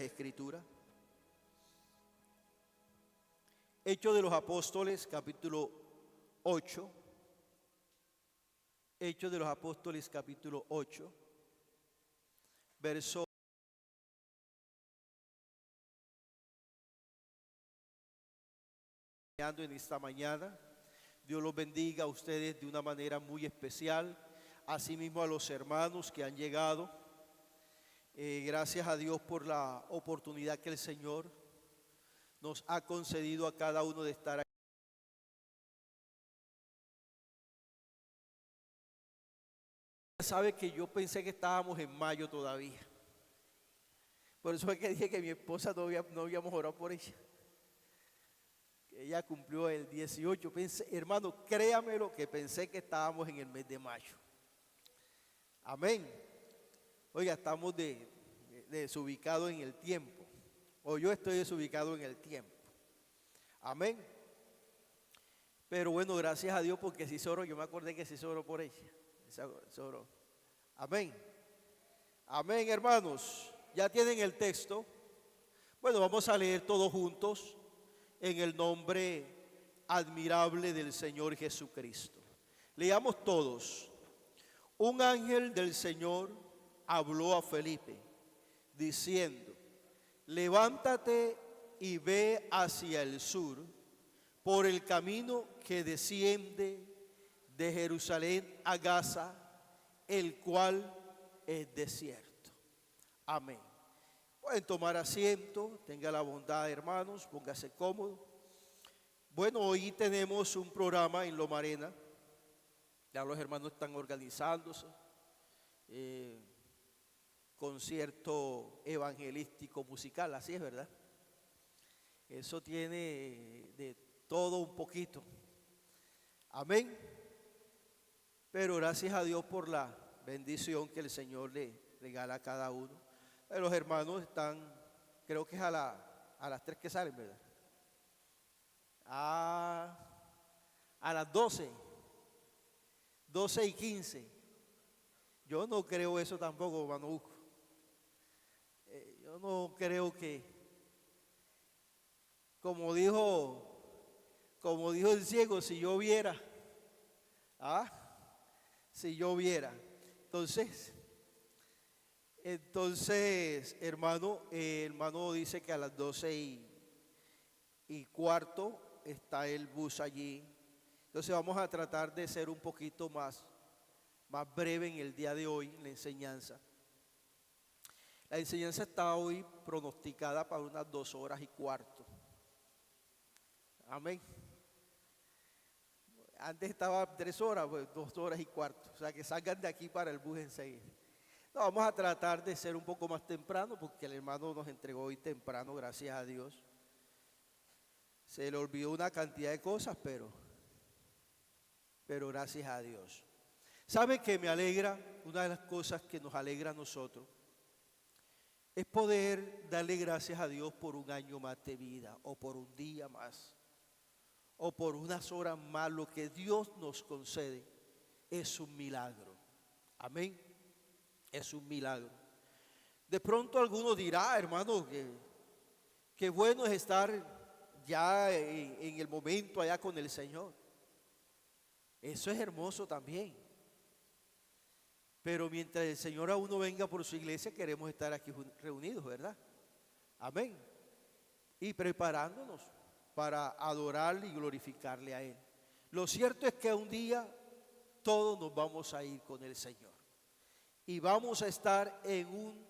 Escrituras. Hechos de los Apóstoles, capítulo 8. Hechos de los Apóstoles, capítulo 8, verso en esta mañana. Dios los bendiga a ustedes de una manera muy especial, asimismo a los hermanos que han llegado. Gracias a Dios por la oportunidad que el Señor nos ha concedido a cada uno de estar aquí. Sabe que yo pensé que estábamos en mayo todavía. Por eso es que dije que mi esposa no habíamos orado por ella. Ella cumplió el 18. Pensé, hermano, créamelo que pensé que estábamos en el mes de mayo. Amén. Oiga, estamos desubicados en el tiempo. O yo estoy desubicado en el tiempo. Amén. Pero bueno, gracias a Dios porque sí se oró. Yo me acordé que sí se oró por ella. Se oró. Amén. Amén, hermanos. Ya tienen el texto. Bueno, vamos a leer todos juntos en el nombre admirable del Señor Jesucristo. Leamos todos. Un ángel del Señor habló a Felipe, diciendo: levántate y ve hacia el sur, por el camino que desciende de Jerusalén a Gaza, el cual es desierto. Amén. Pueden tomar asiento, tenga la bondad, hermanos, póngase cómodo. Bueno, hoy tenemos un programa en Loma Arena. Ya los hermanos están organizándose. Concierto evangelístico musical, así es, ¿verdad? Eso tiene de todo un poquito. Amén. Pero gracias a Dios por la bendición que el Señor le regala a cada uno. Los hermanos están, creo que es a las 3 que salen, ¿verdad? A las 12:15. Yo no creo eso tampoco, hermano. Yo no creo que, como dijo el ciego, si yo viera, si yo viera. Entonces, hermano dice que a las 12:15 está el bus allí. Entonces vamos a tratar de ser un poquito más breve en el día de hoy, en la enseñanza. La enseñanza está hoy pronosticada para unas 2:15. Amén. Antes estaba 3 horas, pues 2:15. O sea que salgan de aquí para el bus enseguida. No, vamos a tratar de ser un poco más temprano porque el hermano nos entregó hoy temprano, gracias a Dios. Se le olvidó una cantidad de cosas, pero gracias a Dios. ¿Sabe que me alegra? Una de las cosas que nos alegra a nosotros es poder darle gracias a Dios por un año más de vida, o por un día más, o por unas horas más. Lo que Dios nos concede es un milagro. Amén. Es un milagro. De pronto alguno dirá, hermano, que bueno es estar ya en el momento allá con el Señor. Eso es hermoso también. Pero mientras el Señor aún no venga por su iglesia, queremos estar aquí reunidos, ¿verdad? Amén. Y preparándonos para adorarle y glorificarle a Él. Lo cierto es que un día todos nos vamos a ir con el Señor. Y vamos a estar en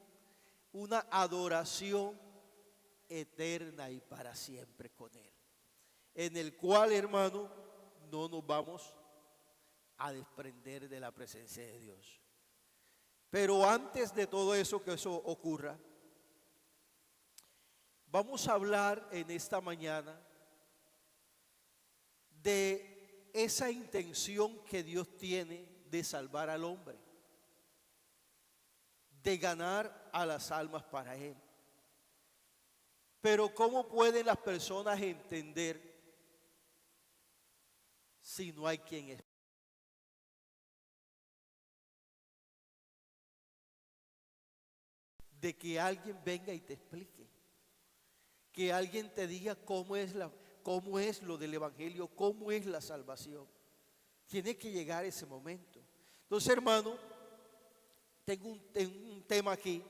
una adoración eterna y para siempre con Él. En el cual, hermano, no nos vamos a desprender de la presencia de Dios. Pero antes de todo eso, que eso ocurra, vamos a hablar en esta mañana de esa intención que Dios tiene de salvar al hombre, de ganar a las almas para Él. Pero ¿cómo pueden las personas entender si no hay quien es? de que alguien venga y te explique, que alguien te diga cómo es lo del evangelio, cómo es la salvación. Tiene que llegar ese momento. Entonces, hermano, tengo un tema aquí.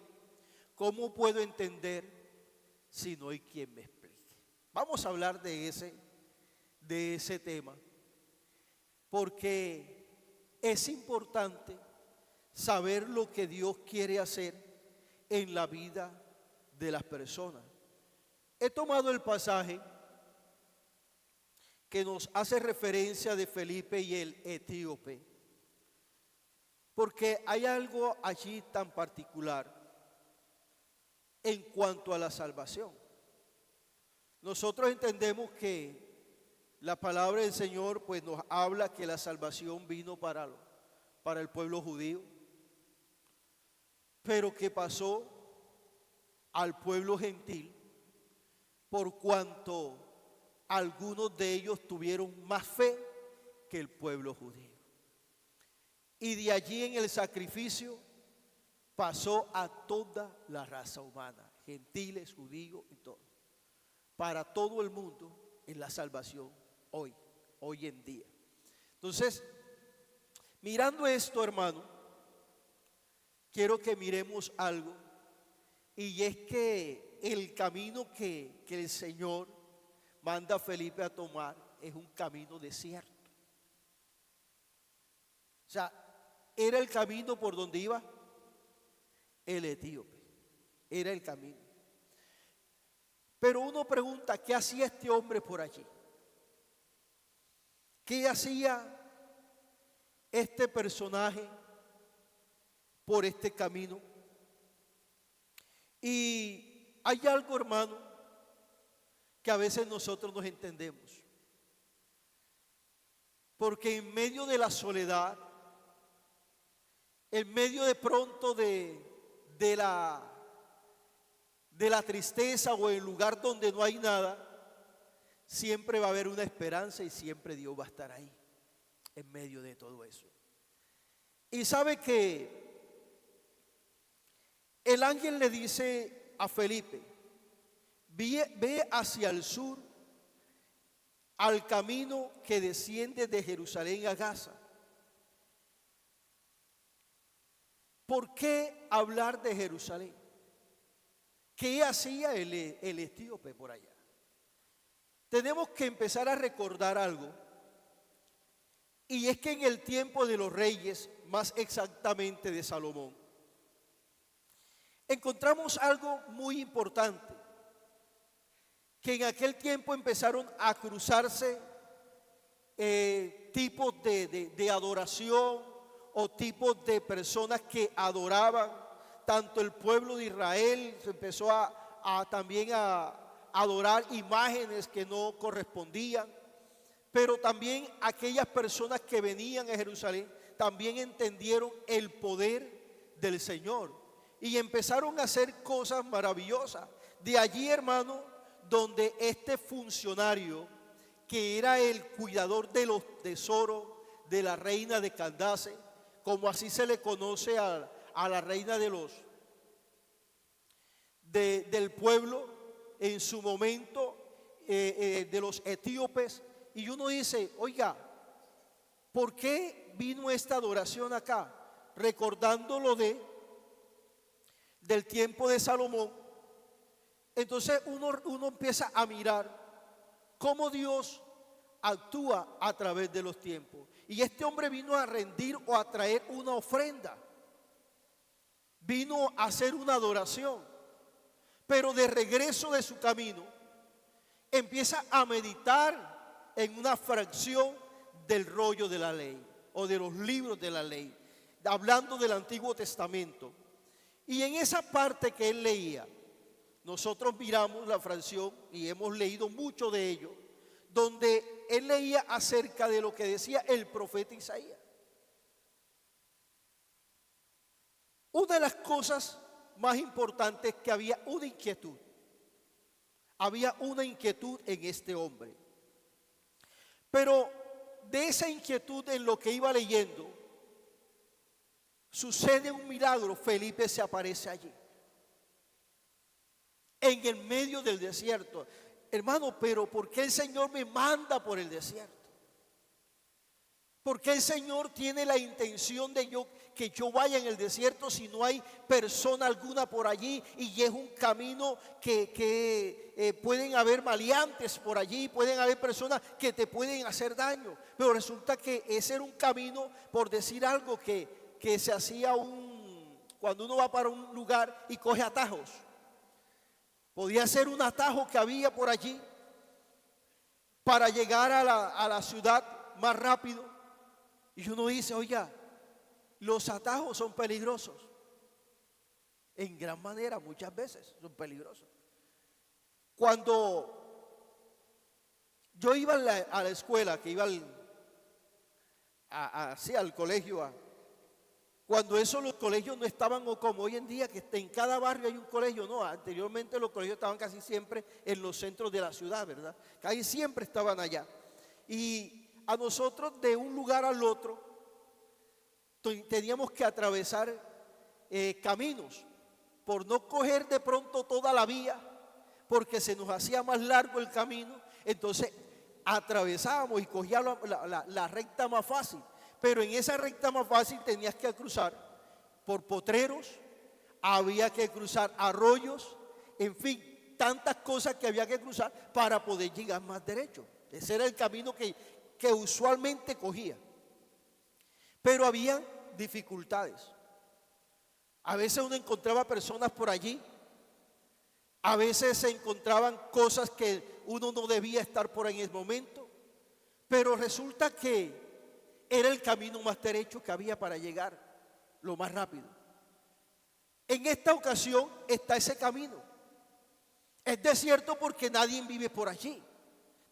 ¿Cómo puedo entender si no hay quien me explique? Vamos a hablar de ese tema, porque es importante saber lo que Dios quiere hacer en la vida de las personas. He tomado el pasaje que nos hace referencia de Felipe y el etíope, porque hay algo allí tan particular en cuanto a la salvación. Nosotros entendemos que la palabra del Señor pues nos habla que la salvación vino para el pueblo judío, pero que pasó al pueblo gentil por cuanto algunos de ellos tuvieron más fe que el pueblo judío. Y de allí en el sacrificio pasó a toda la raza humana, gentiles, judíos y todo. Para todo el mundo en la salvación hoy en día. Entonces, mirando esto, hermano, quiero que miremos algo, y es que el camino que el Señor manda a Felipe a tomar es un camino desierto. O sea, era el camino por donde iba el etíope, era el camino. Pero uno pregunta, ¿qué hacía este hombre por allí? ¿Qué hacía este personaje por este camino? Y hay algo, hermano, que a veces nosotros nos entendemos. Porque en medio de la soledad, en medio de pronto de la tristeza o en el lugar donde no hay nada, siempre va a haber una esperanza y siempre Dios va a estar ahí, en medio de todo eso. Y sabe que el ángel le dice a Felipe, ve hacia el sur, al camino que desciende de Jerusalén a Gaza. ¿Por qué hablar de Jerusalén? ¿Qué hacía el etíope por allá? Tenemos que empezar a recordar algo, y es que en el tiempo de los reyes, más exactamente de Salomón, encontramos algo muy importante, que en aquel tiempo empezaron a cruzarse tipos de adoración o tipos de personas que adoraban. Tanto el pueblo de Israel se empezó también a adorar imágenes que no correspondían, pero también aquellas personas que venían a Jerusalén también entendieron el poder del Señor y empezaron a hacer cosas maravillosas. De allí, hermano, donde este funcionario, que era el cuidador de los tesoros de la reina de Candace, como así se le conoce a la reina del pueblo en su momento, de los etíopes. Y uno dice, oiga, ¿por qué vino esta adoración acá? Recordándolo del tiempo de Salomón. Entonces uno empieza a mirar cómo Dios actúa a través de los tiempos. Y este hombre vino a rendir o a traer una ofrenda, vino a hacer una adoración, pero de regreso de su camino empieza a meditar en una fracción del rollo de la ley o de los libros de la ley, hablando del Antiguo Testamento. Y en esa parte que él leía, nosotros miramos la fracción y hemos leído mucho de ello, donde él leía acerca de lo que decía el profeta Isaías. Una de las cosas más importantes es que había una inquietud. Había una inquietud en este hombre. Pero de esa inquietud en lo que iba leyendo, sucede un milagro. Felipe se aparece allí. en el medio del desierto. Hermano, pero ¿por qué el Señor me manda por el desierto? ¿Por qué el Señor tiene la intención de que yo vaya en el desierto si no hay persona alguna por allí y es un camino que pueden haber maleantes por allí, pueden haber personas que te pueden hacer daño? Pero resulta que ese era un camino, por decir algo, que se hacía cuando uno va para un lugar y coge atajos. Podía ser un atajo que había por allí para llegar a la ciudad más rápido. Y uno dice, oiga, los atajos son peligrosos. En gran manera, muchas veces son peligrosos. Cuando yo iba a la escuela, que iba al colegio, cuando los colegios no estaban como hoy en día, que en cada barrio hay un colegio, no, anteriormente los colegios estaban casi siempre en los centros de la ciudad, ¿verdad? Casi siempre estaban allá. Y a nosotros de un lugar al otro teníamos que atravesar caminos, por no coger de pronto toda la vía, porque se nos hacía más largo el camino. Entonces atravesábamos y cogíamos la recta más fácil, pero en esa recta más fácil tenías que cruzar por potreros, había que cruzar arroyos, en fin, tantas cosas que había que cruzar para poder llegar más derecho. Ese era el camino que usualmente cogía. Pero había dificultades. A veces uno encontraba personas por allí, a veces se encontraban cosas que uno no debía estar por ahí en el momento, pero resulta que era el camino más derecho que había para llegar lo más rápido. En esta ocasión está ese camino. Es desierto porque nadie vive por allí,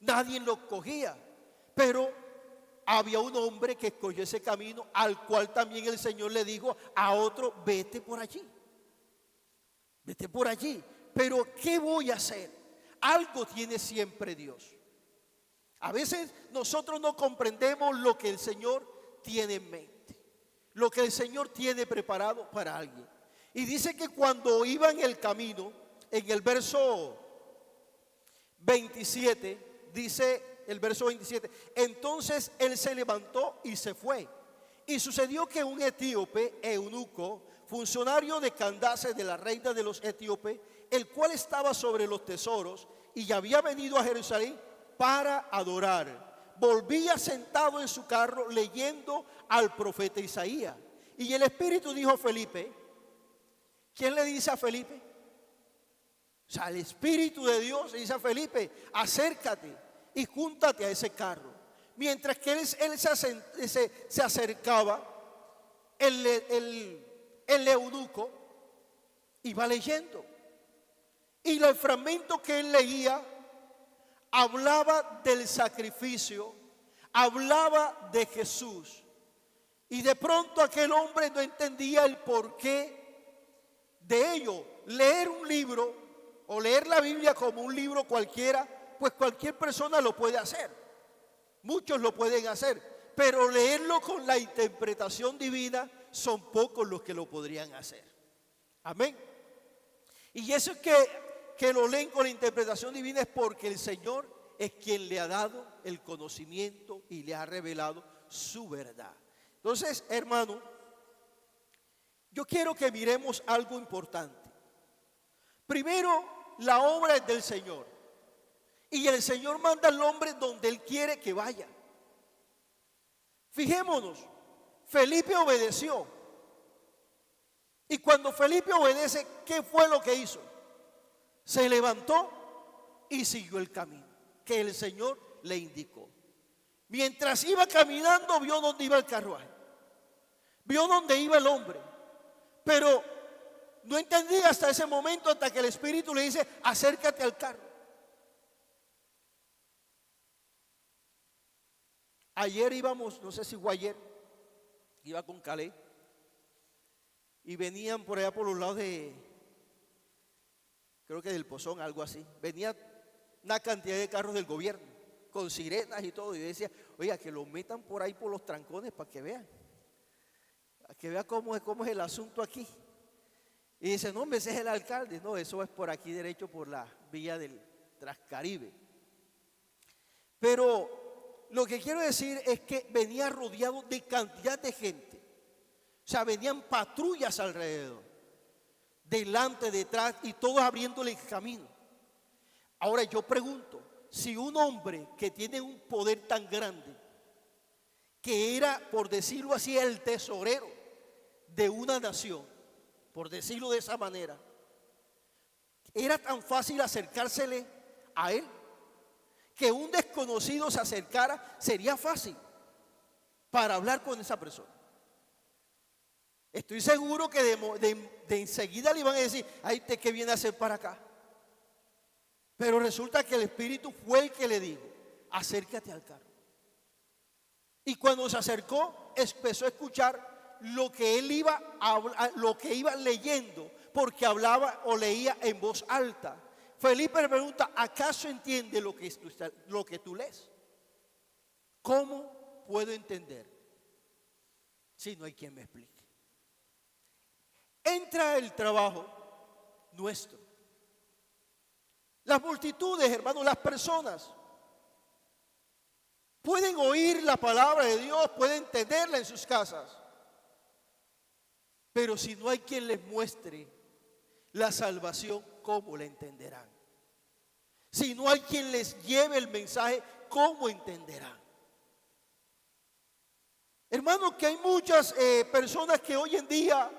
nadie lo cogía, pero había un hombre que escogió ese camino, al cual también el Señor le dijo a otro, vete por allí, vete por allí. Pero ¿qué voy a hacer? Algo tiene siempre Dios. A veces nosotros no comprendemos lo que el Señor tiene en mente, lo que el Señor tiene preparado para alguien. Y dice que cuando iba en el camino, en el verso 27, dice el verso 27, entonces él se levantó y se fue. Y sucedió que un etíope, eunuco, funcionario de Candace, de la reina de los etíopes, el cual estaba sobre los tesoros y había venido a Jerusalén para adorar, volvía sentado en su carro leyendo al profeta Isaías. Y el Espíritu dijo a Felipe, ¿quién le dice a Felipe? O sea, el Espíritu de Dios le dice a Felipe, acércate y júntate a ese carro. Mientras que él se acercaba, el eunuco iba leyendo. Y el fragmento que él leía hablaba del sacrificio, hablaba de Jesús. Y de pronto aquel hombre no entendía el porqué de ello. Leer un libro o leer la Biblia como un libro cualquiera, pues cualquier persona lo puede hacer. Muchos lo pueden hacer, pero leerlo con la interpretación divina son pocos los que lo podrían hacer. Amén. Y eso es que lo leen con la interpretación divina es porque el Señor es quien le ha dado el conocimiento y le ha revelado su verdad. Entonces, hermano, yo quiero que miremos algo importante. Primero, la obra es del Señor. Y el Señor manda al hombre donde Él quiere que vaya. Fijémonos, Felipe obedeció. Y cuando Felipe obedece, ¿qué fue lo que hizo? Se levantó y siguió el camino que el Señor le indicó. Mientras iba caminando, vio dónde iba el carruaje, vio dónde iba el hombre, pero no entendía hasta ese momento, hasta que el Espíritu le dice, acércate al carro. Ayer íbamos, no sé si fue ayer, iba con Calé y venían por allá por los lados creo que del Pozón, algo así. Venía una cantidad de carros del gobierno con sirenas y todo, y decía, oiga, que lo metan por ahí por los trancones para que vean cómo es el asunto aquí. Y dice, no, hombre, ese es el alcalde. No, eso es por aquí derecho, por la vía del Transcaribe. Pero lo que quiero decir es que venía rodeado de cantidad de gente. O sea, venían patrullas alrededor, delante, detrás, y todos abriéndole el camino. Ahora yo pregunto, si un hombre que tiene un poder tan grande, que era, por decirlo así, el tesorero de una nación, por decirlo de esa manera, era tan fácil acercársele a él, que un desconocido se acercara, sería fácil para hablar con esa persona. Estoy seguro que de enseguida le iban a decir, ay, ¿usted qué viene a hacer para acá? Pero resulta que el Espíritu fue el que le dijo, acércate al carro. Y cuando se acercó, empezó a escuchar lo que él iba lo que iba leyendo, porque hablaba o leía en voz alta. Felipe le pregunta, ¿acaso entiende lo que tú lees? ¿Cómo puedo entender si no hay quien me explique? Entra el trabajo nuestro. Las multitudes, hermanos, las personas pueden oír la palabra de Dios, pueden entenderla en sus casas, pero si no hay quien les muestre la salvación, ¿cómo la entenderán? Si no hay quien les lleve el mensaje, ¿cómo entenderán? Hermanos, que hay muchas personas que hoy en día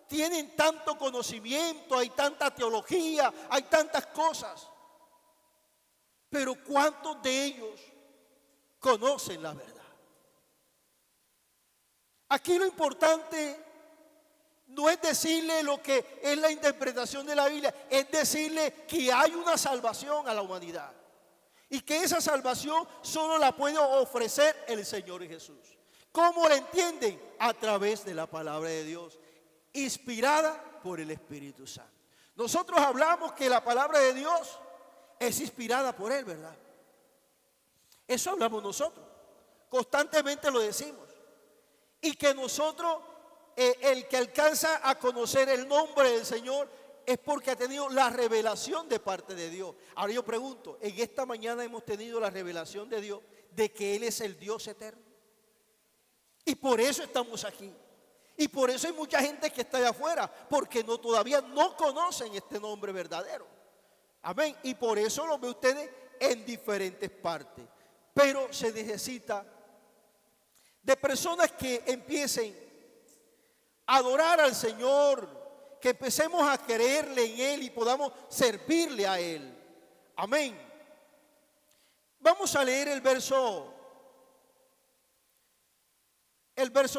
tienen tanto conocimiento, hay tanta teología, hay tantas cosas, pero ¿cuántos de ellos conocen la verdad? Aquí lo importante no es decirle lo que es la interpretación de la Biblia, es decirle que hay una salvación a la humanidad y que esa salvación solo la puede ofrecer el Señor Jesús. ¿Cómo la entienden? A través de la palabra de Dios, inspirada por el Espíritu Santo. Nosotros hablamos que la palabra de Dios es inspirada por Él, ¿verdad? Eso hablamos nosotros, constantemente lo decimos. Y que nosotros, el que alcanza a conocer el nombre del Señor es porque ha tenido la revelación de parte de Dios. Ahora yo pregunto, en esta mañana hemos tenido la revelación de Dios de que Él es el Dios eterno. Y por eso estamos aquí. Y por eso hay mucha gente que está allá afuera, porque todavía no conocen este nombre verdadero. Amén. Y por eso lo ve ustedes en diferentes partes. Pero se necesita de personas que empiecen a adorar al Señor, que empecemos a creerle en Él y podamos servirle a Él. Amén. Vamos a leer el verso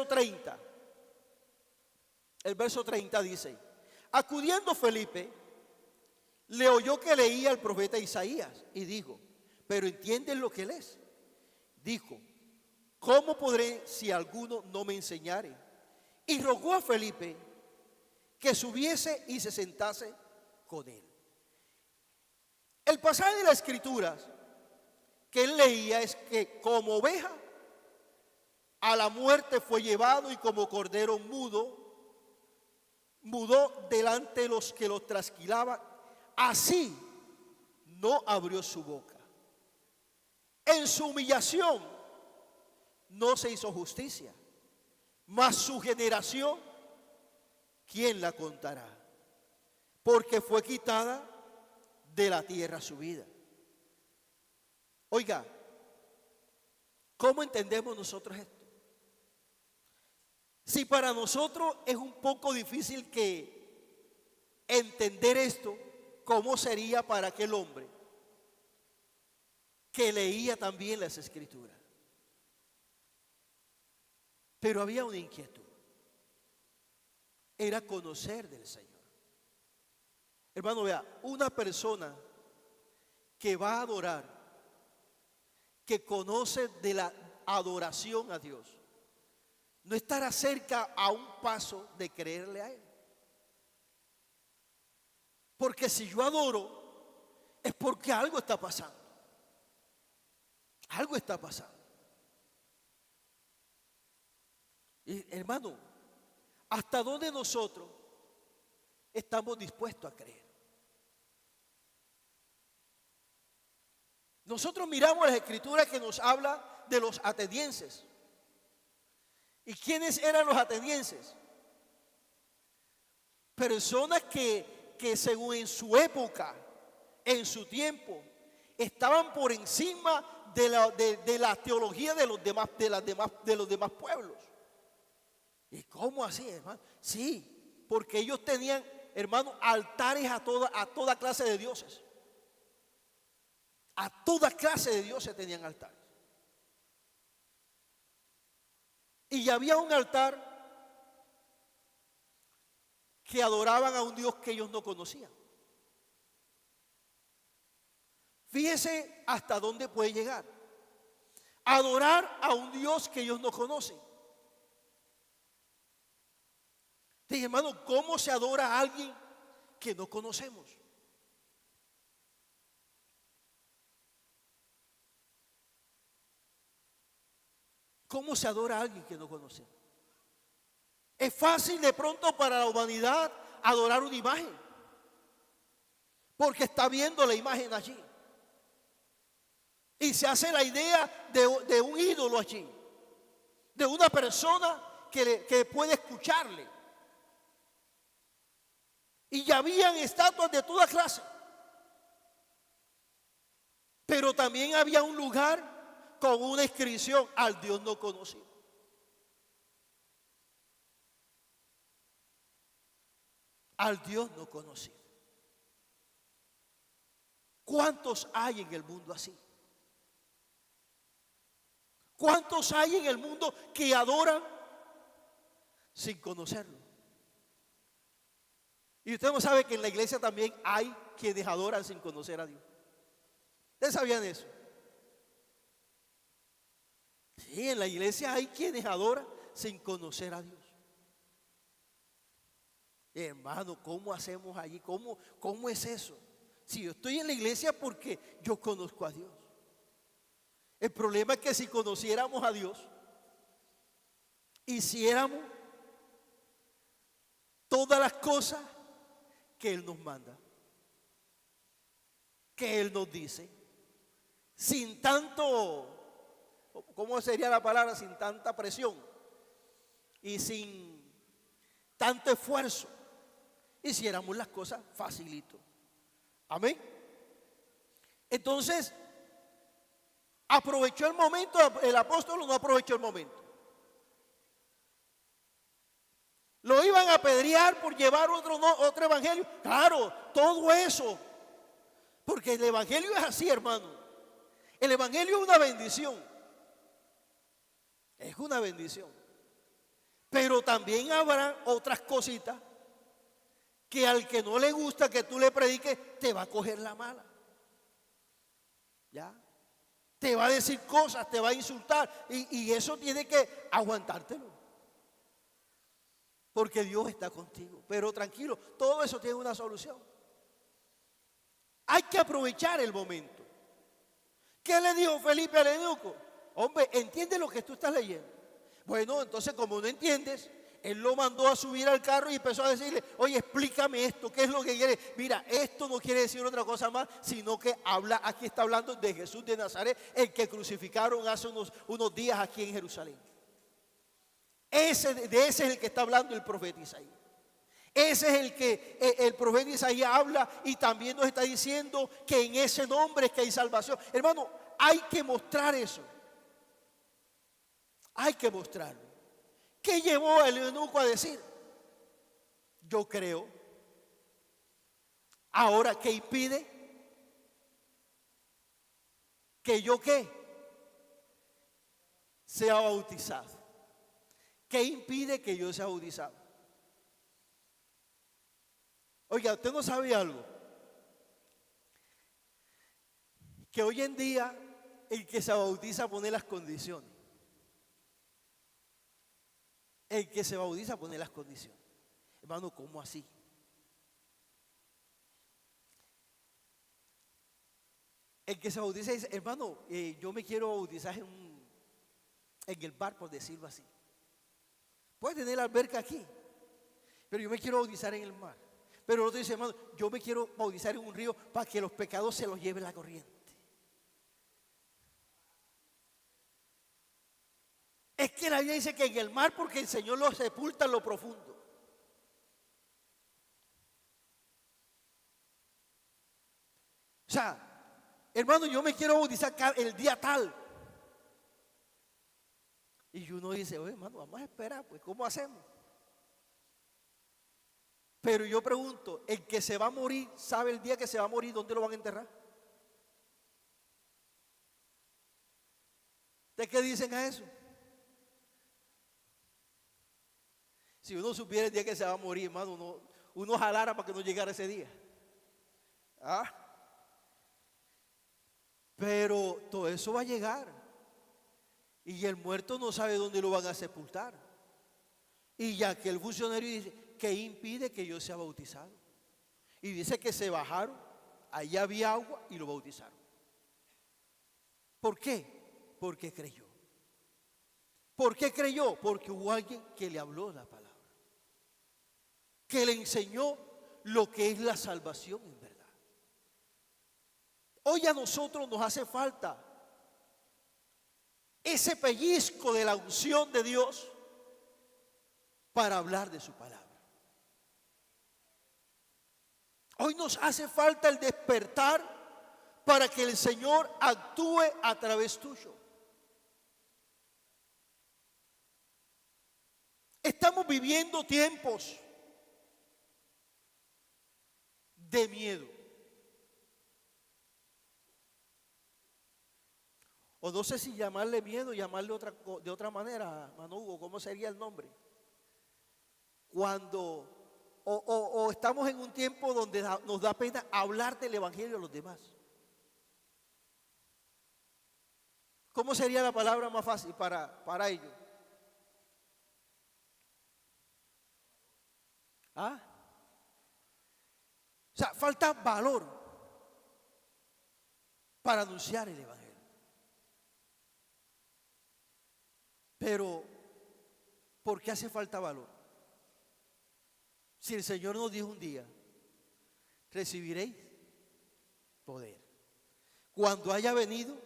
30. El verso 30 dice, acudiendo Felipe, le oyó que leía el profeta Isaías y dijo, ¿pero entienden lo que lees? Dijo, ¿cómo podré si alguno no me enseñare? Y rogó a Felipe que subiese y se sentase con él. El pasaje de las Escrituras que él leía es que como oveja a la muerte fue llevado y como cordero mudó delante de los que lo trasquilaban, así no abrió su boca. En su humillación no se hizo justicia, mas su generación, ¿quién la contará? Porque fue quitada de la tierra su vida. Oiga, ¿cómo entendemos nosotros esto? Si para nosotros es un poco difícil que entender esto, ¿cómo sería para aquel hombre que leía también las Escrituras? Pero había una inquietud, era conocer del Señor. Hermano, vea, una persona que va a adorar, que conoce de la adoración a Dios, no estará cerca a un paso de creerle a Él. Porque si yo adoro, es porque algo está pasando. Algo está pasando. Y, hermano, ¿hasta dónde nosotros estamos dispuestos a creer. Nosotros miramos las escrituras que nos habla de los atenienses. ¿Y quiénes eran los atenienses? Personas que según en su época, en su tiempo, estaban por encima de la teología de los demás pueblos. ¿Y cómo así, hermano? Sí, porque ellos tenían, hermano, altares a toda clase de dioses. A toda clase de dioses tenían altares. Y había un altar que adoraban a un Dios que ellos no conocían. Fíjese hasta dónde puede llegar. Adorar a un Dios que ellos no conocen. Dije, hermano, ¿cómo se adora a alguien que no conocemos? ¿Cómo se adora a alguien que no conocemos? Es fácil de pronto para la humanidad adorar una imagen, porque está viendo la imagen allí. Y se hace la idea de un ídolo allí, de una persona que puede escucharle. Y ya habían estatuas de toda clase. Pero también había un lugar con una inscripción al Dios no conocido. Al Dios no conocido. ¿Cuántos hay en el mundo así? ¿Cuántos hay en el mundo que adoran sin conocerlo? Y usted no sabe que en la iglesia también hay quienes adoran sin conocer a Dios. ¿Ustedes sabían eso? Sí, en la iglesia hay quienes adoran sin conocer a Dios. Hermano, ¿cómo hacemos allí? ¿Cómo es eso? Si yo estoy en la iglesia porque yo conozco a Dios. El problema es que si conociéramos a Dios, hiciéramos todas las cosas que Él nos manda, que Él nos dice, sin tanto, ¿cómo sería la palabra? Sin tanta presión y sin tanto esfuerzo, hiciéramos las cosas facilito. Amén. Entonces, ¿aprovechó el momento? El apóstol no aprovechó el momento. Lo iban a apedrear por llevar otro evangelio. Claro, todo eso. Porque el evangelio es así, hermano. El evangelio es una bendición. Es una bendición. Pero también habrá otras cositas que al que no le gusta que tú le prediques, te va a coger la mala. ¿Ya? Te va a decir cosas, te va a insultar. Y eso tiene que aguantártelo. Porque Dios está contigo. Pero tranquilo, todo eso tiene una solución. Hay que aprovechar el momento. ¿Qué le dijo Felipe al eunuco? Hombre, ¿entiendes lo que tú estás leyendo? Bueno, entonces como no entiendes, él lo mandó a subir al carro y empezó a decirle, oye, explícame esto, ¿qué es lo que quiere? Mira, esto no quiere decir otra cosa más, sino que aquí está hablando de Jesús de Nazaret, el que crucificaron hace unos días aquí en Jerusalén. De ese es el que está hablando el profeta Isaías. Ese es el que el profeta Isaías habla y también nos está diciendo que en ese nombre es que hay salvación. Hermano, hay que mostrar eso. Hay que mostrarlo. ¿Qué llevó al eunuco a decir? Yo creo. Ahora, ¿qué impide? Que yo ¿qué? Sea bautizado. ¿Qué impide que yo sea bautizado? Oiga, usted no sabe algo. Que hoy en día el que se bautiza pone las condiciones. El que se bautiza pone las condiciones. Hermano, ¿cómo así? El que se bautiza dice, hermano, yo me quiero bautizar en el bar, por decirlo así. Puede tener la alberca aquí, pero yo me quiero bautizar en el mar. Pero el otro dice, hermano, yo me quiero bautizar en un río para que los pecados se los lleve la corriente. Es que la Biblia dice que en el mar, porque el Señor los sepulta en lo profundo. O sea, hermano, yo me quiero bautizar el día tal. Y uno dice, oye, hermano, vamos a esperar, pues, ¿cómo hacemos? Pero yo pregunto, el que se va a morir, ¿sabe el día que se va a morir dónde lo van a enterrar? ¿De qué dicen a eso? Si uno supiera el día que se va a morir, hermano, uno jalara para que no llegara ese día. ¿Ah? Pero todo eso va a llegar. Y el muerto no sabe dónde lo van a sepultar. Y ya que el funcionario dice, ¿qué impide que yo sea bautizado? Y dice que se bajaron, allá había agua y lo bautizaron. ¿Por qué? Porque creyó. ¿Por qué creyó? Porque hubo alguien que le habló la palabra, que le enseñó lo que es la salvación en verdad. Hoy a nosotros nos hace falta ese pellizco de la unción de Dios para hablar de su palabra. Hoy nos hace falta el despertar para que el Señor actúe a través tuyo. Estamos viviendo tiempos de miedo. O no sé si llamarle miedo, llamarle de otra manera, Manu Hugo, ¿cómo sería el nombre? Cuando o estamos en un tiempo donde nos da pena hablar del evangelio a los demás. ¿Cómo sería la palabra más fácil para ello? ¿Ah? O sea, falta valor para anunciar el evangelio. Pero, ¿por qué hace falta valor? Si el Señor nos dijo un día, recibiréis poder cuando haya venido.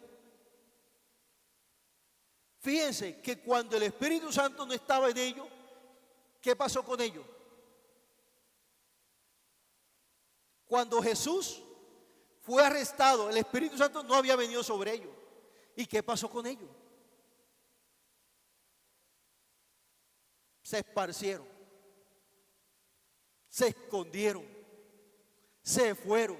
Fíjense que cuando el Espíritu Santo no estaba en ellos, ¿qué pasó con ellos? Cuando Jesús fue arrestado, el Espíritu Santo no había venido sobre ellos. ¿Y qué pasó con ellos? Se esparcieron, se escondieron, se fueron.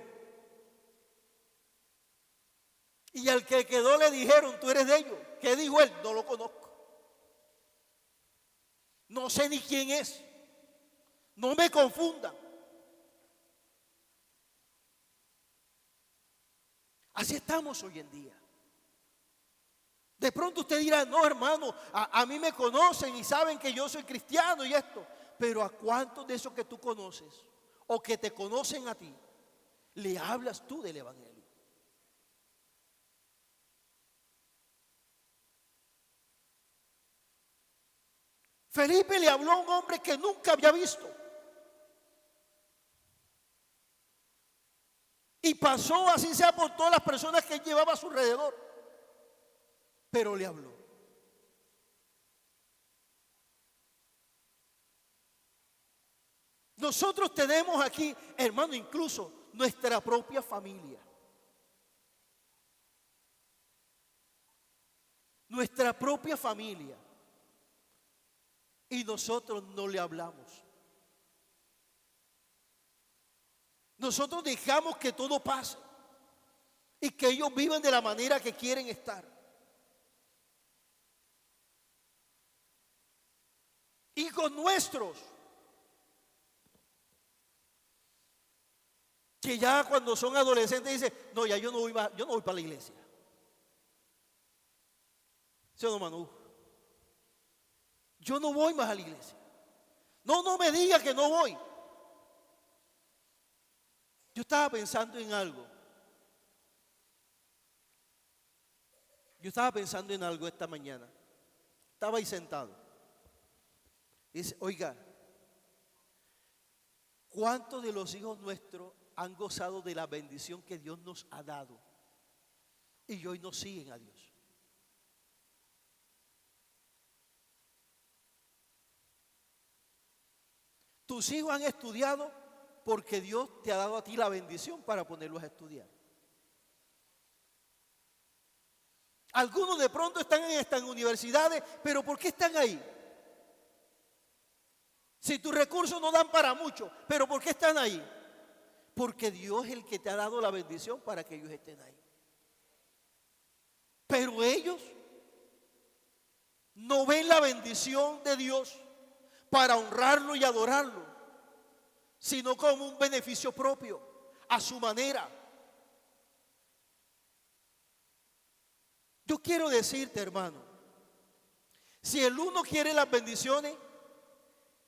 Y al que quedó le dijeron, tú eres de ellos. ¿Qué dijo él? No lo conozco. No sé ni quién es. No me confundan. Así estamos hoy en día. De pronto usted dirá, no hermano, a mí me conocen y saben que yo soy cristiano y esto. Pero ¿a cuántos de esos que tú conoces o que te conocen a ti le hablas tú del evangelio? Felipe le habló a un hombre que nunca había visto. Y pasó, así sea, por todas las personas que él llevaba a su alrededor. Pero le habló. Nosotros tenemos aquí, hermano, incluso nuestra propia familia. Nuestra propia familia. Y nosotros no le hablamos. Nosotros dejamos que todo pase y que ellos vivan de la manera que quieren estar. Hijos nuestros, que ya cuando son adolescentes dicen, no, ya yo no voy para la iglesia. ¿Sí o no, Manu? Yo no voy más a la iglesia. No me diga que no voy. Yo estaba pensando en algo. Esta mañana. Estaba ahí sentado. Dice, oiga, ¿Cuántos de los hijos nuestros han gozado de la bendición que Dios nos ha dado y hoy no siguen a Dios? Tus hijos han estudiado porque Dios te ha dado a ti la bendición para ponerlos a estudiar. Algunos de pronto están en estas universidades, pero ¿por qué están ahí? Si tus recursos no dan para mucho, pero ¿por qué están ahí? Porque Dios es el que te ha dado la bendición para que ellos estén ahí. Pero ellos no ven la bendición de Dios para honrarlo y adorarlo, sino como un beneficio propio, a su manera. Yo quiero decirte, hermano, si el uno quiere las bendiciones,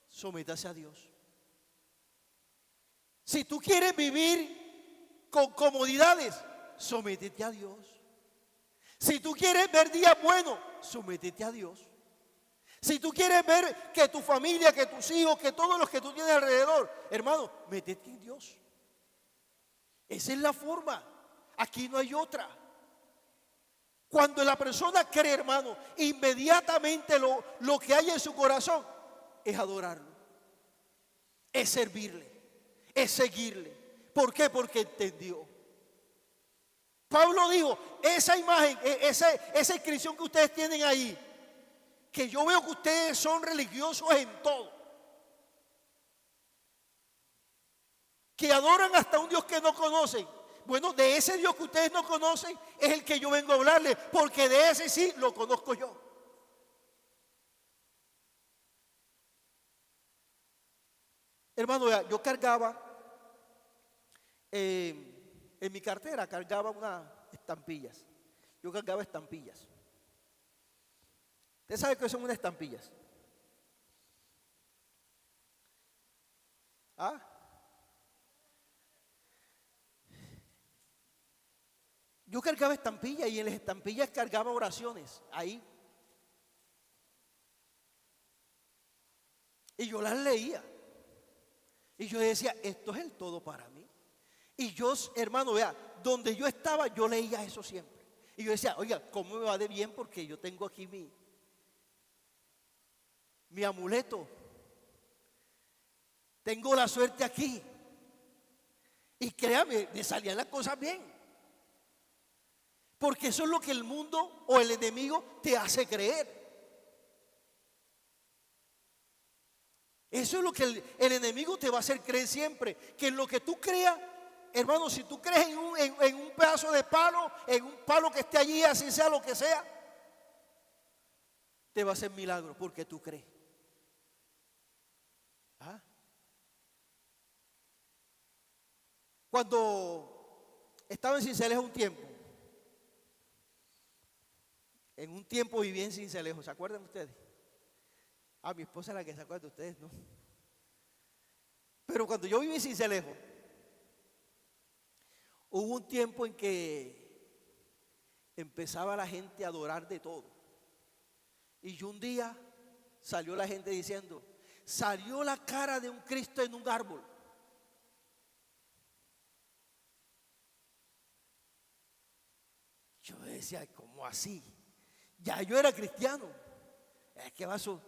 sométase a Dios. Si tú quieres vivir con comodidades, sométete a Dios. Si tú quieres ver días buenos, sométete a Dios. Si tú quieres ver que tu familia, que tus hijos, que todos los que tú tienes alrededor, hermano, métete en Dios. Esa es la forma. Aquí no hay otra. Cuando la persona cree, hermano, inmediatamente lo que hay en su corazón es adorarlo, es servirle, es seguirle. ¿Por qué? Porque entendió. Pablo dijo, esa imagen, esa inscripción que ustedes tienen ahí, que yo veo que ustedes son religiosos en todo, que adoran hasta un Dios que no conocen. Bueno, de ese Dios que ustedes no conocen es el que yo vengo a hablarles, porque de ese sí lo conozco yo. Hermano, yo cargaba en mi cartera, cargaba unas estampillas. Yo cargaba estampillas. ¿Usted sabe qué son unas estampillas? ¿Ah? Yo cargaba estampillas y en las estampillas cargaba oraciones ahí. Y yo las leía. Y yo decía, esto es el todo para mí. Y yo, hermano, vea, donde yo estaba, yo leía eso siempre. Y yo decía, oiga, ¿cómo me va de bien? Porque yo tengo aquí mi amuleto. Tengo la suerte aquí. Y créame, me salían las cosas bien. Porque eso es lo que el mundo o el enemigo te hace creer. Eso es lo que el enemigo te va a hacer creer siempre. Que en lo que tú creas, hermano, si tú crees en un pedazo de palo, en un palo que esté allí, así sea lo que sea, te va a hacer milagro porque tú crees. ¿Ah? Cuando estaba en Sincelejo en un tiempo viví en Sincelejo, ¿se acuerdan ustedes? Mi esposa es la que se acuerda de ustedes, ¿no? Pero cuando yo viví en Sincelejo, hubo un tiempo en que empezaba la gente a adorar de todo. Y un día salió la gente diciendo, salió la cara de un Cristo en un árbol. Yo decía, ¿cómo así? Ya yo era cristiano. ¿Qué pasó?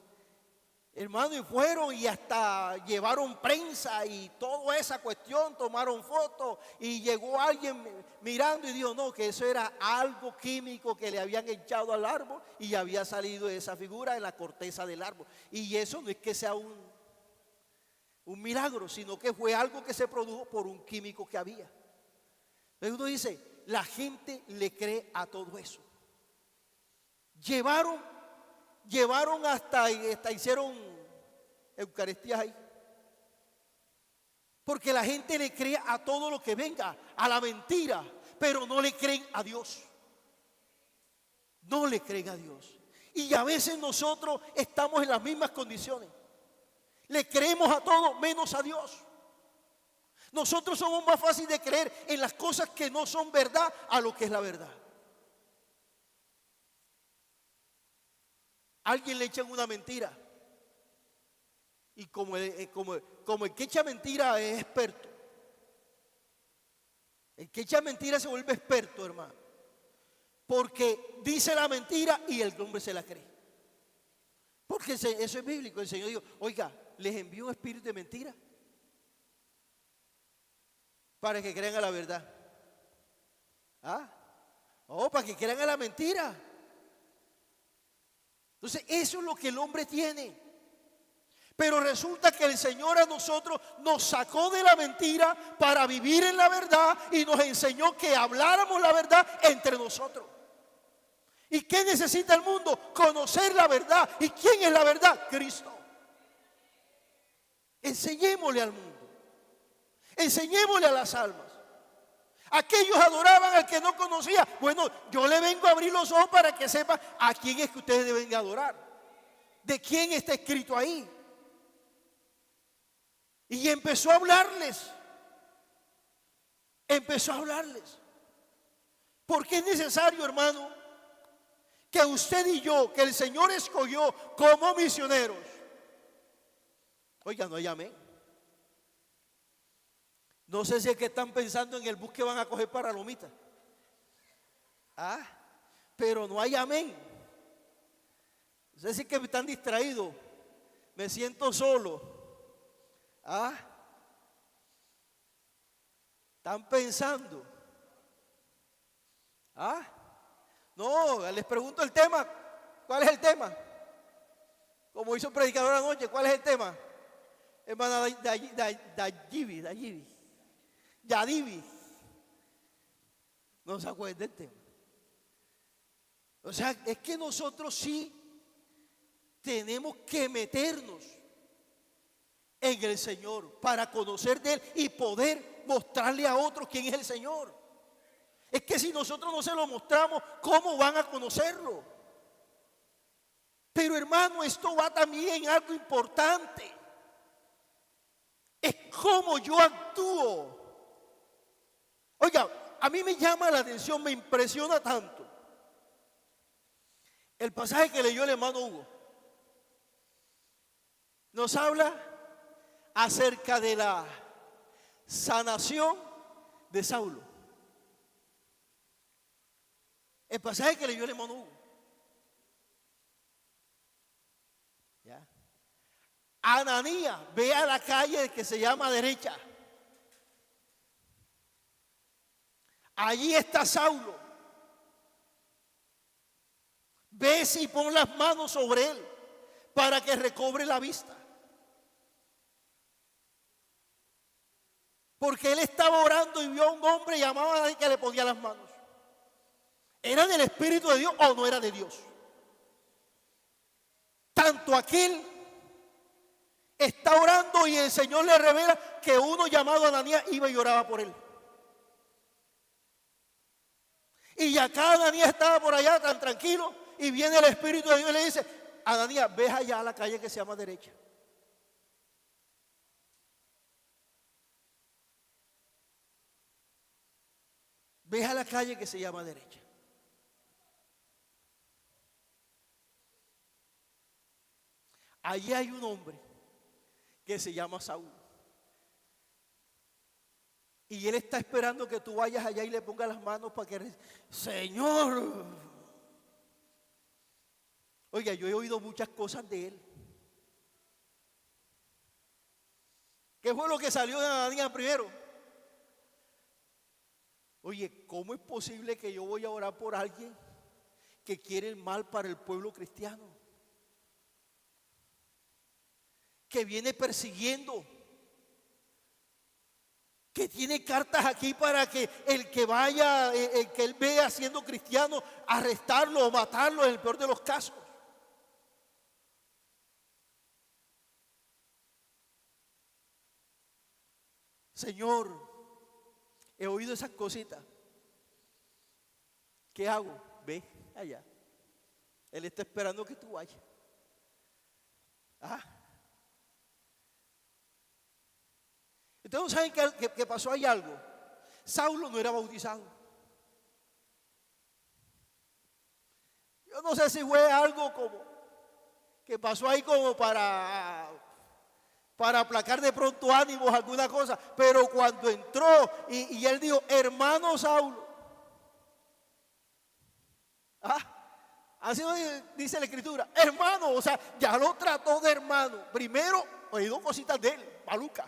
Hermano, y fueron y hasta llevaron prensa y toda esa cuestión, tomaron fotos y llegó alguien mirando y dijo, no, que eso era algo químico que le habían echado al árbol y había salido esa figura en la corteza del árbol. Y eso no es que sea un milagro, sino que fue algo que se produjo por un químico que había. Entonces uno dice, la gente le cree a todo eso. Llevaron hasta hicieron eucaristías ahí. Porque la gente le cree a todo lo que venga, a la mentira, pero no le creen a Dios. No le creen a Dios. Y a veces nosotros estamos en las mismas condiciones. Le creemos a todo menos a Dios. Nosotros somos más fáciles de creer en las cosas que no son verdad a lo que es la verdad. Alguien le echan una mentira Y como el que echa mentira es experto. El que echa mentira se vuelve experto, hermano. Porque dice la mentira y el hombre se la cree. Porque eso es bíblico. El Señor dijo, oiga, les envío un espíritu de mentira para que crean a la verdad. ¿Ah? Oh, para que crean a la mentira. Entonces eso es lo que el hombre tiene. Pero resulta que el Señor a nosotros nos sacó de la mentira para vivir en la verdad y nos enseñó que habláramos la verdad entre nosotros. ¿Y qué necesita el mundo? Conocer la verdad. ¿Y quién es la verdad? Cristo. Enseñémosle al mundo. Enseñémosle a las almas. Aquellos adoraban al que no conocía. Bueno, yo le vengo a abrir los ojos para que sepan a quién es que ustedes deben adorar. ¿De quién está escrito ahí? Y empezó a hablarles. Empezó a hablarles. Porque es necesario, hermano, que usted y yo, que el Señor escogió como misioneros. Oiga, no hay amén. No sé si es que están pensando en el bus que van a coger para Lomita. Pero no hay amén. No sé si es que están distraídos. Me siento solo. Están pensando. No, les pregunto el tema. ¿Cuál es el tema? Como hizo el predicador anoche, ¿cuál es el tema? Hermana Yadivi. No se acuerda del tema. O sea, es que nosotros sí tenemos que meternos en el Señor para conocer de Él y poder mostrarle a otros quién es el Señor. Es que si nosotros no se lo mostramos, ¿cómo van a conocerlo? Pero hermano, esto va también en algo importante. Es cómo yo actúo. Oiga, a mí me llama la atención, me impresiona tanto el pasaje que leyó el hermano Hugo. Nos habla acerca de la sanación de Saulo. El pasaje que leyó el hermano Hugo. ¿Ya? Ananías ve a la calle que se llama derecha. Allí está Saulo. Ve si pon las manos sobre él para que recobre la vista. Porque él estaba orando y vio a un hombre llamado Ananías que le ponía las manos. ¿Era del Espíritu de Dios o no era de Dios? Tanto aquel está orando y el Señor le revela que uno llamado Ananías iba y oraba por él. Y acá Ananías estaba por allá tan tranquilo y viene el Espíritu de Dios y le dice: Ananías, ves allá a la calle que se llama derecha. Ves a la calle que se llama derecha. Allí hay un hombre que se llama Saúl. Y él está esperando que tú vayas allá y le pongas las manos para que... Señor. Oiga, yo he oído muchas cosas de él. ¿Qué fue lo que salió de Ananías primero? Oye, ¿cómo es posible que yo voy a orar por alguien que quiere el mal para el pueblo cristiano? Que viene persiguiendo, que tiene cartas aquí para que el que vaya, el que él vea siendo cristiano, arrestarlo o matarlo en el peor de los casos. Señor, he oído esas cositas. ¿Qué hago? Ve allá. Él está esperando que tú vayas. Entonces, ¿saben qué pasó? Hay algo. Saulo no era bautizado. Yo no sé si fue algo como que pasó ahí como para para aplacar de pronto ánimos, alguna cosa. Pero cuando entró y él dijo, hermano Saulo, así dice la escritura, hermano, o sea, ya lo trató de hermano. Primero, oído cositas de él, maluca.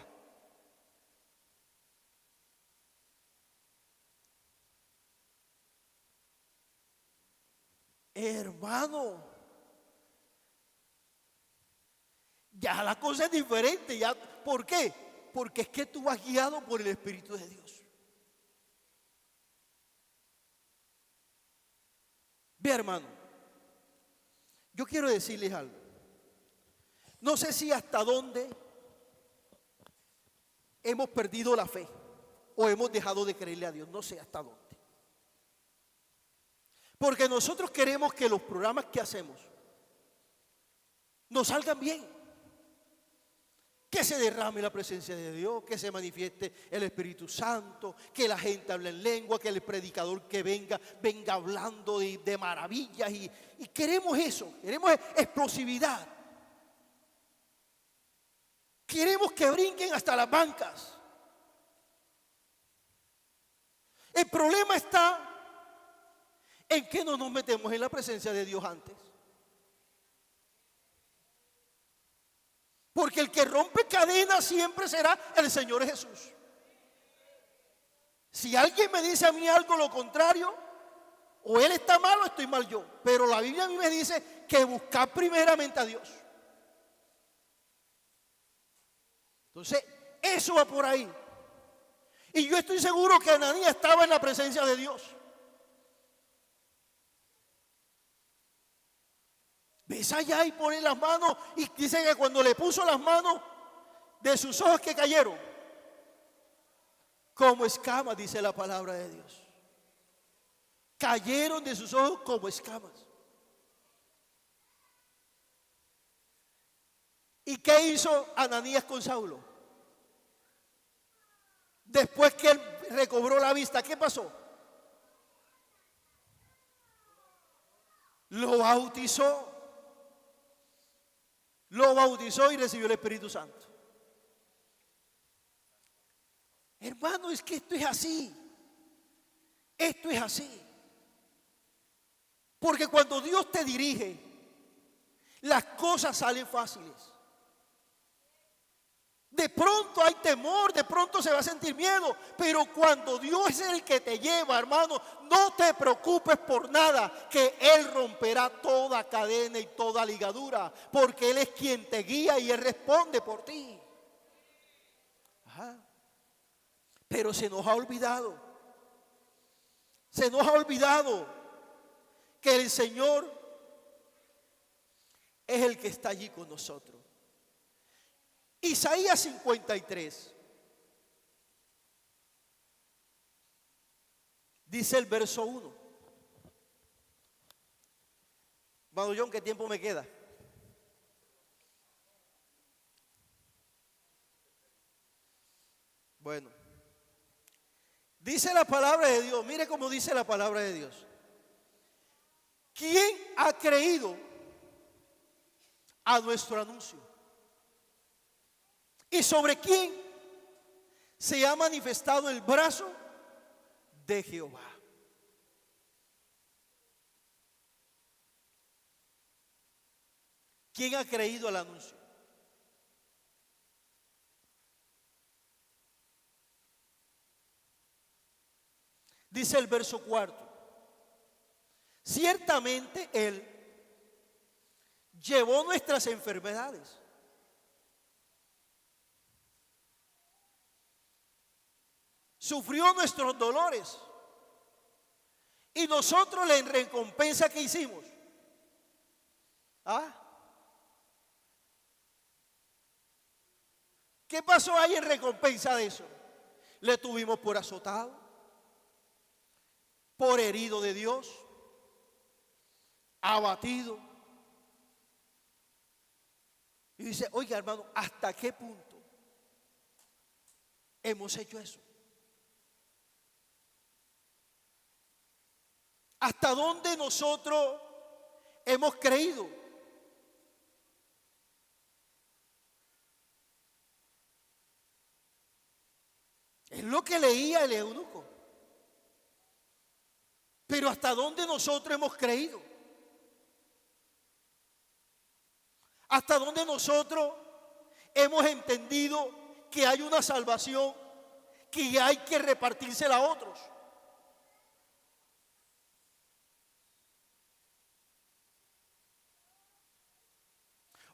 Hermano, ya la cosa es diferente. Ya, ¿por qué? Porque es que tú vas guiado por el Espíritu de Dios. Ve, hermano, yo quiero decirles algo. No sé si hasta dónde hemos perdido la fe o hemos dejado de creerle a Dios. No sé hasta dónde. Porque nosotros queremos que los programas que hacemos nos salgan bien. Que se derrame la presencia de Dios, que se manifieste el Espíritu Santo, que la gente hable en lengua, que el predicador que venga hablando de maravillas. Y queremos eso, queremos explosividad. Queremos que brinquen hasta las bancas. El problema está en que no nos metemos en la presencia de Dios antes. Porque el que rompe cadenas siempre será el Señor Jesús. Si alguien me dice a mí algo lo contrario, o él está mal o estoy mal yo. Pero la Biblia a mí me dice que buscar primeramente a Dios. Entonces, eso va por ahí. Y yo estoy seguro que Ananías estaba en la presencia de Dios. Ves allá y pone las manos, y dice que cuando le puso las manos, de sus ojos que cayeron como escamas, dice la palabra de Dios. Cayeron de sus ojos como escamas. ¿Y qué hizo Ananías con Saulo? Después que él recobró la vista, ¿qué pasó? Lo bautizó. Lo bautizó y recibió el Espíritu Santo. Hermano, es que esto es así. Esto es así. Porque cuando Dios te dirige, las cosas salen fáciles. De pronto hay temor, de pronto se va a sentir miedo, pero cuando Dios es el que te lleva, hermano, no te preocupes por nada, que Él romperá toda cadena y toda ligadura, porque Él es quien te guía y Él responde por ti. Pero se nos ha olvidado que el Señor es el que está allí con nosotros. Isaías 53 dice el verso 1. Hermano John, ¿qué tiempo me queda? Bueno, dice la palabra de Dios. Mire cómo dice la palabra de Dios. ¿Quién ha creído a nuestro anuncio? ¿Y sobre quién se ha manifestado el brazo de Jehová? ¿Quién ha creído al anuncio? Dice el verso 4. Ciertamente Él llevó nuestras enfermedades. Sufrió nuestros dolores. Y nosotros la recompensa que hicimos. ¿Qué pasó ahí en recompensa de eso? Le tuvimos por azotado, por herido de Dios, abatido. Y dice, oiga hermano, ¿hasta qué punto hemos hecho eso? ¿Hasta dónde nosotros hemos creído? Es lo que leía el eunuco. Pero ¿hasta dónde nosotros hemos creído? ¿Hasta dónde nosotros hemos entendido que hay una salvación que hay que repartírsela a otros?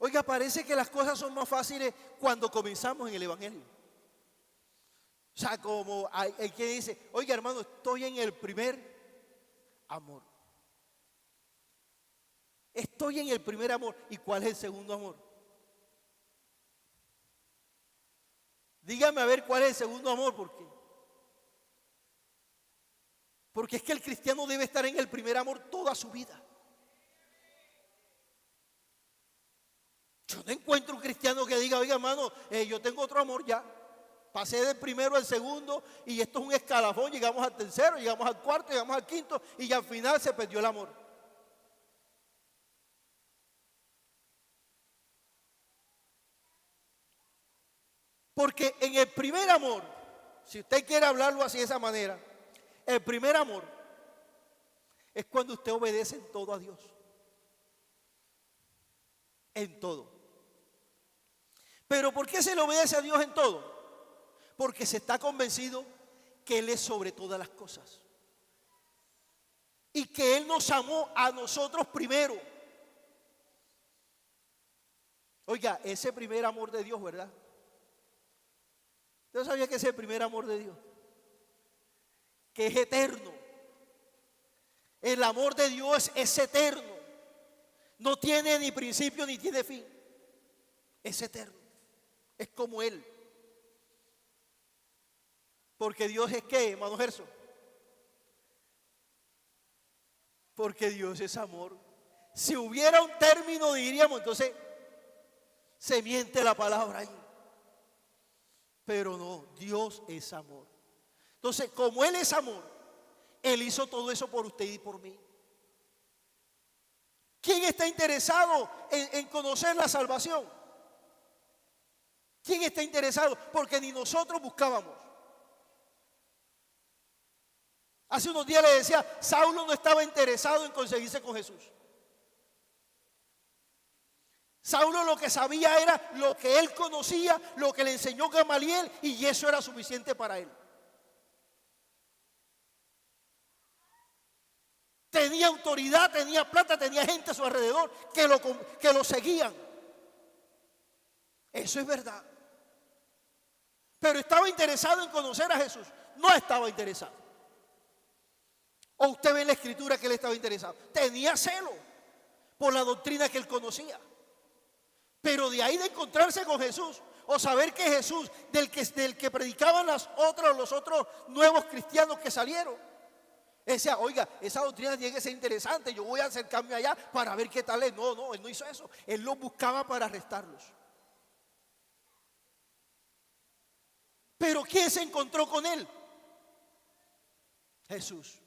Oiga, parece que las cosas son más fáciles cuando comenzamos en el Evangelio. O sea, como hay quien dice, oiga hermano, estoy en el primer amor. Estoy en el primer amor. ¿Y cuál es el segundo amor? Dígame a ver cuál es el segundo amor, porque es que el cristiano debe estar en el primer amor toda su vida. Yo no encuentro un cristiano que diga, oiga hermano, yo tengo otro amor ya. Pasé del primero al segundo y esto es un escalafón, llegamos al tercero, llegamos al cuarto, llegamos al quinto y ya al final se perdió el amor. Porque en el primer amor, si usted quiere hablarlo así de esa manera, el primer amor es cuando usted obedece en todo a Dios. En todo. ¿Pero por qué se le obedece a Dios en todo? Porque se está convencido que Él es sobre todas las cosas. Y que Él nos amó a nosotros primero. Oiga, ese primer amor de Dios, ¿verdad? ¿Usted sabía que ese es el primer amor de Dios? Que es eterno. El amor de Dios es eterno. No tiene ni principio ni tiene fin. Es eterno. Es como Él. Porque Dios es ¿qué, hermano Gerson? Porque Dios es amor. Si hubiera un término diríamos, entonces se miente la palabra ahí. Pero no, Dios es amor. Entonces, como Él es amor, Él hizo todo eso por usted y por mí. ¿Quién está interesado en conocer la salvación? ¿Quién está interesado? Porque ni nosotros buscábamos. Hace unos días le decía, Saulo no estaba interesado en conseguirse con Jesús. Saulo lo que sabía era lo que él conocía, lo que le enseñó Gamaliel, y eso era suficiente para él. Tenía autoridad, tenía plata, tenía gente a su alrededor que lo seguían. Eso es verdad. Pero estaba interesado en conocer a Jesús. No estaba interesado. O usted ve en la escritura que él estaba interesado. Tenía celo por la doctrina que él conocía. Pero de ahí de encontrarse con Jesús, o saber que Jesús, del que predicaban los otros nuevos cristianos que salieron, decía, oiga, esa doctrina tiene que ser interesante, yo voy a acercarme allá para ver qué tal es. No, él no hizo eso. Él los buscaba para arrestarlos. Pero ¿quién se encontró con él? Jesús.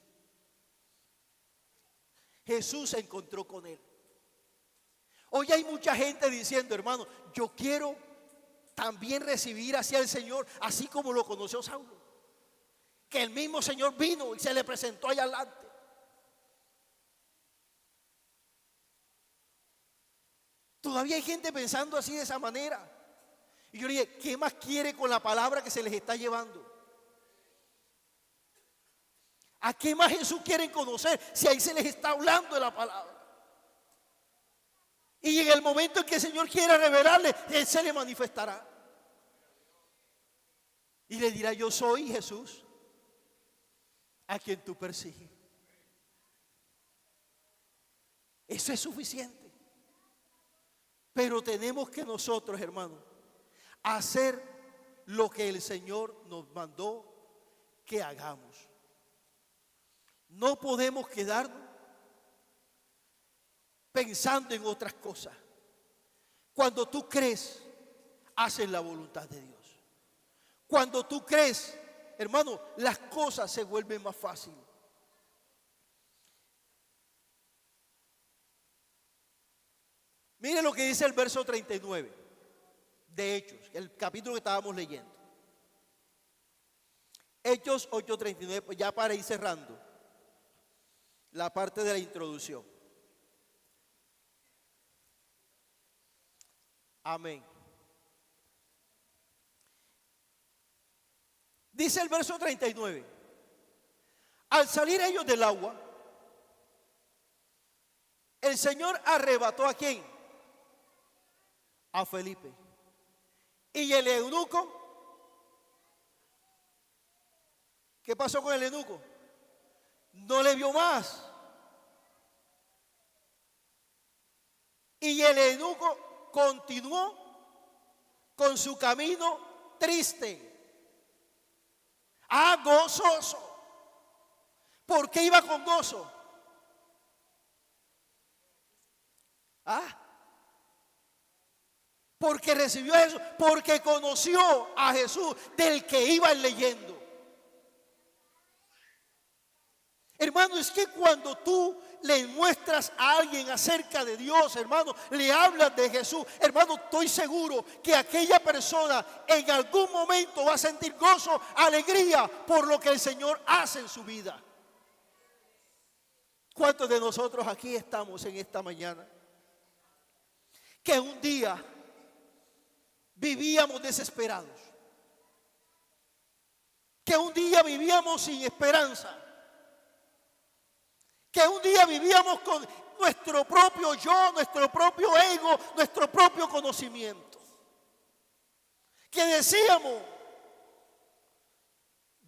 Jesús se encontró con él. Hoy hay mucha gente diciendo, hermano, yo quiero también recibir hacia el Señor, así como lo conoció Saulo. Que el mismo Señor vino y se le presentó allá adelante. Todavía hay gente pensando así de esa manera. Y yo le dije, ¿qué más quiere con la palabra que se les está llevando? ¿A qué más Jesús quieren conocer si ahí se les está hablando de la palabra? Y en el momento en que el Señor quiera revelarle, Él se le manifestará. Y le dirá, yo soy Jesús, a quien tú persigues. Eso es suficiente. Pero tenemos que nosotros, hermanos, hacer lo que el Señor nos mandó que hagamos. No podemos quedarnos pensando en otras cosas. Cuando tú crees, haces la voluntad de Dios. Cuando tú crees, hermano, las cosas se vuelven más fáciles. Mire lo que dice el verso 39 de Hechos, el capítulo que estábamos leyendo. Hechos 8:39, pues ya para ir cerrando la parte de la introducción. Amén. Dice el verso 39: al salir ellos del agua, el Señor arrebató ¿a quién? A Felipe. Y el eunuco, ¿qué pasó con el eunuco? No le vio más. Y el eunuco continuó con su camino triste. Gozoso. ¿Por qué iba con gozo? Porque recibió eso, porque conoció a Jesús del que iban leyendo. Hermano, es que cuando tú le muestras a alguien acerca de Dios, hermano, le hablas de Jesús, hermano, estoy seguro que aquella persona en algún momento va a sentir gozo, alegría por lo que el Señor hace en su vida. ¿Cuántos de nosotros aquí estamos en esta mañana que un día vivíamos desesperados, que un día vivíamos sin esperanza, que un día vivíamos con nuestro propio yo, nuestro propio ego, nuestro propio conocimiento, que decíamos,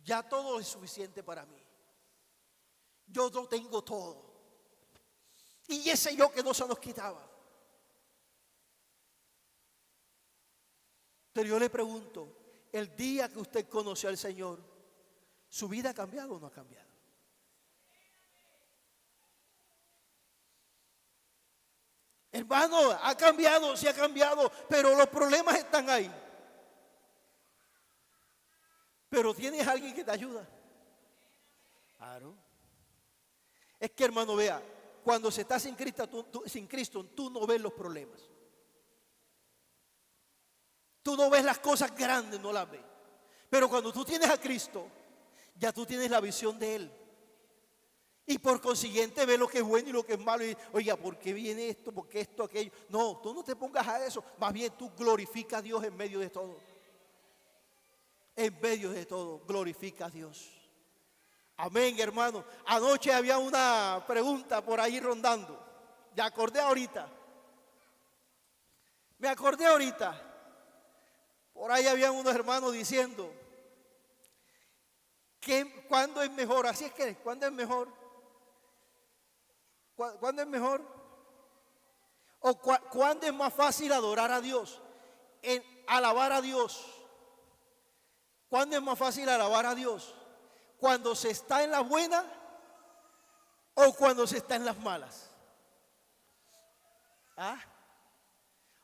ya todo es suficiente para mí, yo lo tengo todo, y ese yo que no se nos quitaba? Pero yo le pregunto, el día que usted conoció al Señor, ¿su vida ha cambiado o no ha cambiado? Hermano, ha cambiado, sí ha cambiado, pero los problemas están ahí. Pero tienes alguien que te ayuda. Claro. Es que, hermano, vea, cuando se está sin Cristo, tú no ves los problemas. Tú no ves las cosas grandes, no las ves. Pero cuando tú tienes a Cristo, ya tú tienes la visión de Él. Y por consiguiente ves lo que es bueno y lo que es malo. Y, oiga, ¿por qué viene esto? ¿Por qué esto, aquello? No, tú no te pongas a eso. Más bien tú glorifica a Dios en medio de todo. En medio de todo, glorifica a Dios. Amén, hermano. Anoche había una pregunta por ahí rondando. Me acordé ahorita. Por ahí habían unos hermanos diciendo que ¿cuándo es mejor? Así es que, ¿cuándo es mejor? ¿Cuándo es mejor? ¿O cuándo es más fácil adorar a Dios? Alabar a Dios. ¿Cuándo es más fácil alabar a Dios? ¿Cuando se está en la buena o cuando se está en las malas?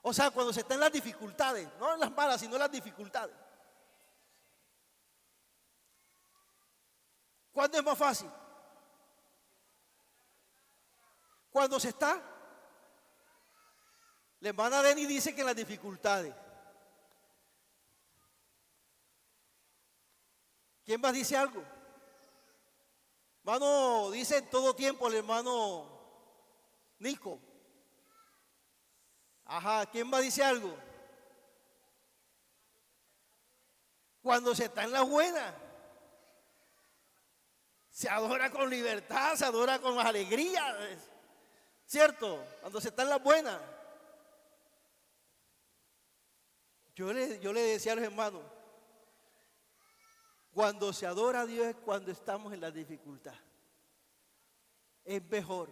O sea, cuando se está en las dificultades, no en las malas, sino en las dificultades. ¿Cuándo es más fácil? Cuando se está. La hermana Denny dice que en las dificultades. ¿Quién más dice algo? Hermano, dice en todo tiempo el hermano Nico. ¿Quién más dice algo? Cuando se está en la buena. Se adora con libertad, se adora con alegría, ¿cierto? Cuando se está en la buena. Yo le decía a los hermanos, cuando se adora a Dios es cuando estamos en la dificultad. Es mejor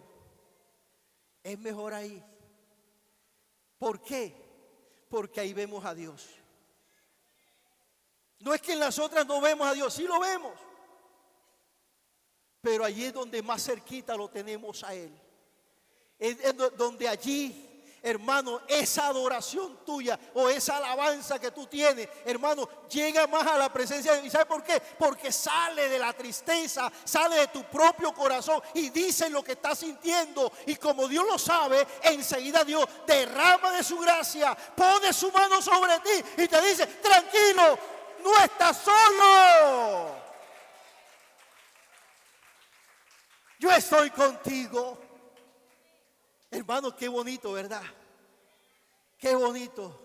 ahí. ¿Por qué? Porque ahí vemos a Dios. No es que en las otras no vemos a Dios, sí lo vemos. Pero allí es donde más cerquita lo tenemos a Él. Es donde allí, hermano, esa adoración tuya o esa alabanza que tú tienes, hermano, llega más a la presencia de Dios. ¿Y sabe por qué? Porque sale de la tristeza, sale de tu propio corazón y dice lo que estás sintiendo. Y como Dios lo sabe, enseguida Dios derrama de su gracia, pone su mano sobre ti y te dice, tranquilo, no estás solo. Yo estoy contigo. Hermano, qué bonito, ¿verdad? Qué bonito.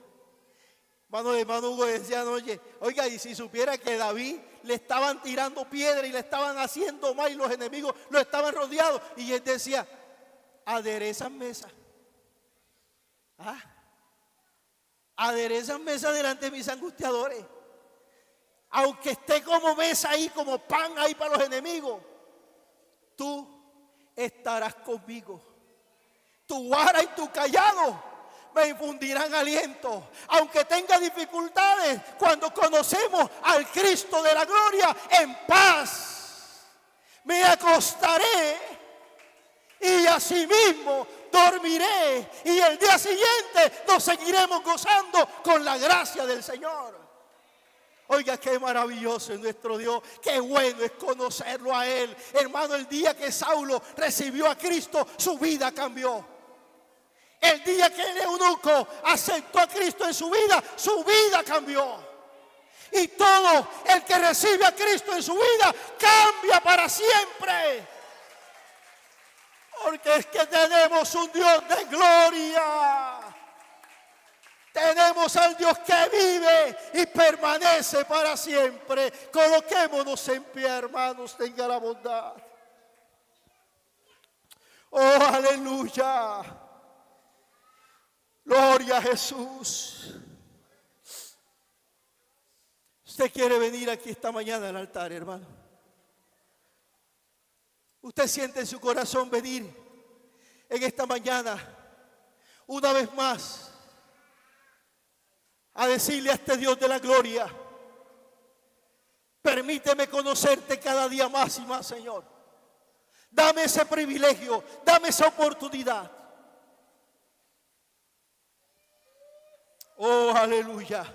Hermano Hugo decía anoche, oiga, y si supiera que David le estaban tirando piedra y le estaban haciendo mal y los enemigos lo estaban rodeados, y él decía, aderezan mesa. Aderezan mesa delante de mis angustiadores. Aunque esté como mesa ahí, como pan ahí para los enemigos, tú estarás conmigo. Tu vara y tu callado me infundirán aliento. Aunque tenga dificultades, cuando conocemos al Cristo de la gloria, en paz me acostaré y asimismo dormiré, y el día siguiente nos seguiremos gozando con la gracia del Señor. Oiga, qué maravilloso es nuestro Dios, qué bueno es conocerlo a Él. Hermano, el día que Saulo recibió a Cristo, su vida cambió. El día que el eunuco aceptó a Cristo en su vida cambió. Y todo el que recibe a Cristo en su vida cambia para siempre. Porque es que tenemos un Dios de gloria. Tenemos al Dios que vive y permanece para siempre. Coloquémonos en pie, hermanos, tenga la bondad. Oh, aleluya. Gloria a Jesús. Usted quiere venir aquí esta mañana al altar, hermano. Usted siente en su corazón venir en esta mañana una vez más a decirle a este Dios de la gloria: permíteme conocerte cada día más y más, Señor. Dame ese privilegio, dame esa oportunidad. Oh, aleluya.